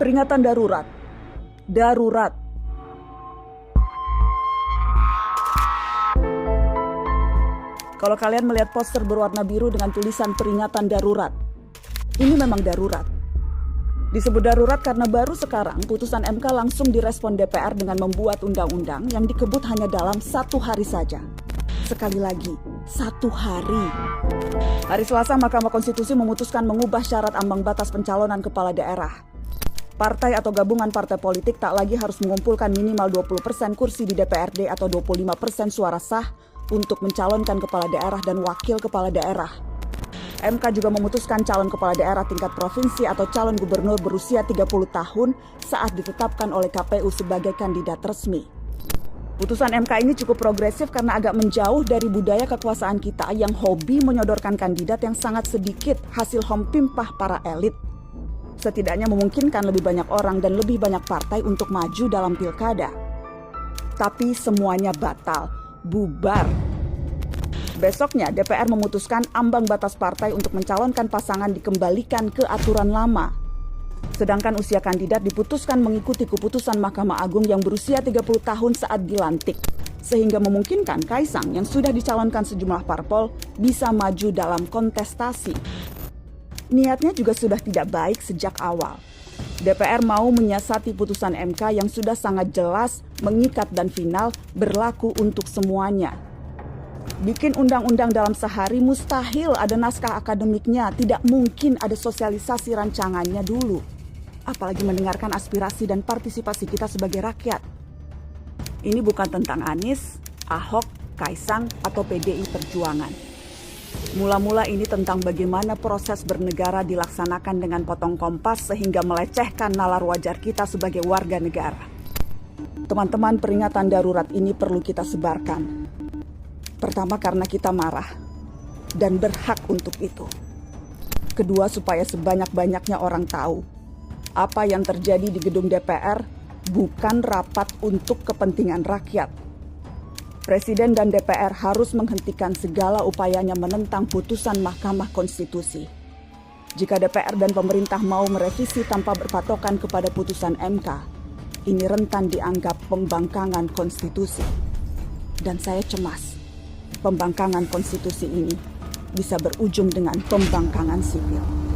Peringatan darurat. Darurat. Kalau kalian melihat poster berwarna biru dengan tulisan peringatan darurat, ini memang darurat. Disebut darurat karena baru sekarang putusan MK langsung direspon DPR dengan membuat undang-undang yang dikebut hanya dalam 1 hari saja. Sekali lagi, 1 hari. Hari Selasa, Mahkamah Konstitusi memutuskan mengubah syarat ambang batas pencalonan kepala daerah. Partai atau gabungan partai politik tak lagi harus mengumpulkan minimal 20% kursi di DPRD atau 25% suara sah untuk mencalonkan kepala daerah dan wakil kepala daerah. MK juga memutuskan calon kepala daerah tingkat provinsi atau calon gubernur berusia 30 tahun saat ditetapkan oleh KPU sebagai kandidat resmi. Putusan MK ini cukup progresif karena agak menjauh dari budaya kekuasaan kita yang hobi menyodorkan kandidat yang sangat sedikit hasil hompimpah para elit. Setidaknya memungkinkan lebih banyak orang dan lebih banyak partai untuk maju dalam pilkada. Tapi semuanya batal, bubar. Besoknya DPR memutuskan ambang batas partai untuk mencalonkan pasangan dikembalikan ke aturan lama. Sedangkan usia kandidat diputuskan mengikuti keputusan Mahkamah Agung yang berusia 30 tahun saat dilantik. Sehingga memungkinkan Kaisang yang sudah dicalonkan sejumlah parpol bisa maju dalam kontestasi. Niatnya juga sudah tidak baik sejak awal. DPR mau menyiasati putusan MK yang sudah sangat jelas, mengikat dan final berlaku untuk semuanya. Bikin undang-undang dalam sehari mustahil ada naskah akademiknya, tidak mungkin ada sosialisasi rancangannya dulu. Apalagi mendengarkan aspirasi dan partisipasi kita sebagai rakyat. Ini bukan tentang Anies, Ahok, Kaisang, atau PDI Perjuangan. Mula-mula ini tentang bagaimana proses bernegara dilaksanakan dengan potong kompas sehingga melecehkan nalar wajar kita sebagai warga negara. Teman-teman, peringatan darurat ini perlu kita sebarkan. Pertama, karena kita marah dan berhak untuk itu. Kedua, supaya sebanyak-banyaknya orang tahu apa yang terjadi di gedung DPR bukan rapat untuk kepentingan rakyat. Presiden dan DPR harus menghentikan segala upayanya menentang putusan Mahkamah Konstitusi. Jika DPR dan pemerintah mau merevisi tanpa berpatokan kepada putusan MK, ini rentan dianggap pembangkangan konstitusi. Dan saya cemas, pembangkangan konstitusi ini bisa berujung dengan pembangkangan sipil.